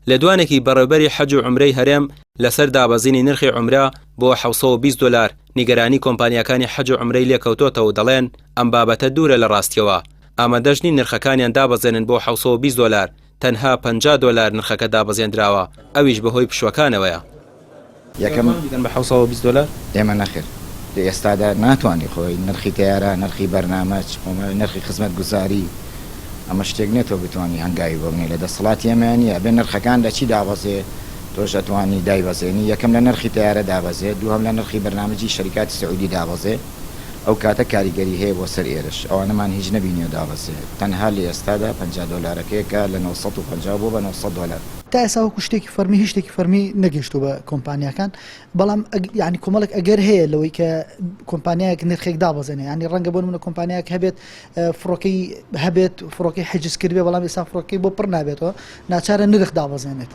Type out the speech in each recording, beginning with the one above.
لە دوانێکی بەڕێوەبەری حەج و عومرەی هەرێم لەسەر دابەزینی نرخی عومرە بۆ 720 دلار نیگەرانی کۆمپانیەکانی حەج و عومرەی لێکەوتۆتەوە و دەڵێن ئەم بابەتە دوورە لە ڕاستیەوە. ئامادەژنی نرخەکانیان دابەزێنن بۆ 720 دلار، تەنها 50 دلار نرخەکە دابەزێنراوە، ئەویش بەهۆی پشوەکانەوەیە. یەکەم بە 720 دلار ئێمە نەخێر لە ئێستادا ناتوانانی خۆی نرخی تیارە، نرخی بەرنامەج، نرخی خزمەت گوزاری ئەمە شتێک نێتەوە بتوانانی هەنگاوی بۆبنی لە دەسەڵاتی ئێمەیە بێ نرخەکان لە چی دابەزێ تۆش ئەتوانی دایبەزێنی. یەکەم لە نرخی تیارە دابەزێ، دووهەم لە نرخی بەرنامەجی شەریکاتی سعودی دابەزێ، ئەو کاتە کاریگەری هەیە بۆ سەر ئێرش ئەوانەمان هیچ نەبینیە دابەزێ. تەنها لە ئێستادا 50 دلارەکەیەکە لە 950 بۆ بە 900 دلار. تا ئێستا وەکو شتێکی فەرمی هیچ شتێکی فەرمی نەگەیشتووە بە کۆمپانیەکان، بەڵام یعنی کۆمەڵێک ئەگەر هەیە لەوەی کە کۆمپانیایەک نرخێک دابەزێنێ، ینی ڕەنگە بۆ نمونە کۆمپانیایەک هەبێت فڕۆکەی هەبێت فڕۆکەی حجز کردبێ، بەڵام ئێستا فڕۆکەی بۆ پڕ نابێتەوە، ناچارە نرخ دابەزێنێت،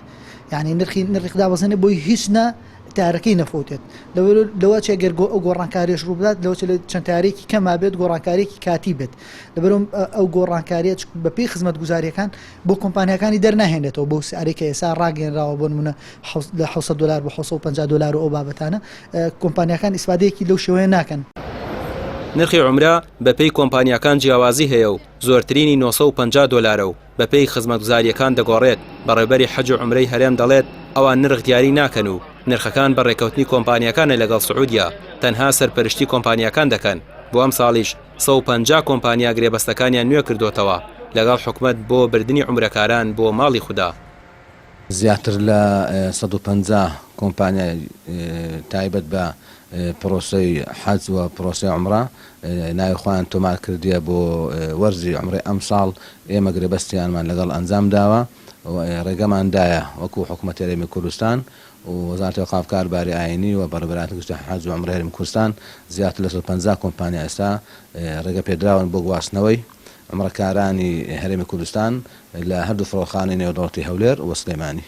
یعنی نرخ دابەزێنێ بۆی هیچ تارەکەی نەفوتێت. لەوە چێ گەر ئەو گۆڕانکاریش ڕوو بدات، لەوە چەند تارێکی کەما بێت گۆڕانکارێکی کاتی بێت، لەبەرم ئەو گۆڕانکاریە بەپی خزمەت گوزاریەکان بۆ کۆمپانیەکانی دەرناهێنێتەوە بۆ سعرێکە ئێستا ڕاگەنراوە بۆ نمونە لە 700 دلار بۆ 750 دلار و ئەو بابەتانە کۆمپانیەکان ئیسفادەیەکی لەو شێوەیە ناکەن. نرخی عومرە بەپێی کۆمپانیەکان جیاوازی هەیە و زۆرترینی 950 دلارە و بەپێی خزمەتگوزاریەکان دەگۆڕێت. بەڕێوەبەری حەج و عومرەی هەرێم دەڵێت ئەوان نرخ دیاری ناکەن و نرخەکان بەڕێکەوتنی کۆمپانیەکانە لەگەڵ سعودیا، تەنها سەرپەرشتی کۆمپانیەکان دەکەن. بۆ ئەم ساڵیش 150 کۆمپانیا گرێبەستەکانیان نوێ کردوتەوە لەگەڵ حکومەت بۆ بردننی عومرەکاران بۆ ماڵی خوددا. زیاتر لە 150 کۆمپانیای تایبەت بە پرۆسەی حەج و پرۆسەی عومرە ناوی خۆیان تۆمار کردیە بۆ وەرزی عومرەی ئەم ساڵ. ئێمە گرێبەستیانمان لەگەڵ ئەنجام داوە ڕێگەماندایە وەکو حکوومەتی هەرێمی کوردستان و وەزارەتی ئەوقاف کارباری ئاینی و بەڕێوەبەری گشتی حەج و عومرەی هەرێمی کوردستان. زیاتر لە 150 کۆمپانیا ئێستا ڕێگە پێدراون بۆ گواستنەوەی عومرەکارانی هەرێمی کوردستان لە هەردوو فڕۆخانەی نێودەوڵەتی هەولێر و سلێمانی.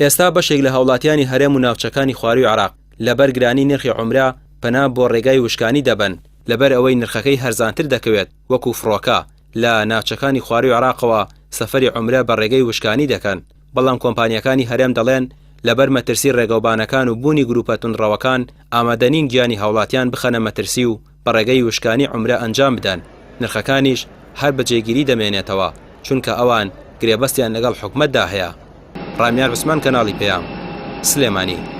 ئێستا بەشێک لە هاوڵاتیانی هەرێم و ناوچەکانی خواروی عێراق لەبەر گرانی نرخی عومرە پەنا بۆ ڕێگای وشکانی دەبن، لەبەر ئەوەی نرخەکەی هەرزانتر دەکەوێت. وەکو فڕۆکە لە ناوچەکانی خواروی عێراقەوە سەفەری عومرە بە ڕێگەی وشکانی دەکەن، بەڵام کۆمپانیەکانی هەرێم دەڵێن لەبەر مەترسی ڕێگەوبانەکان و بوونی گروپە توندڕەوەکان ئامادەنین گیانی هاوڵاتیان بخەنە مەترسی و بە ڕێگەی وشکانی عومرە ئەنجام بدەن. نرخەکانیش هەر بەجێگیری دەمێنێتەوە چونکە ئەوان گرێبەستیان لەگەڵ حکومەتدا هەیە. ڕامیار عوسمان، کەناڵی پێیام، سلێمانی.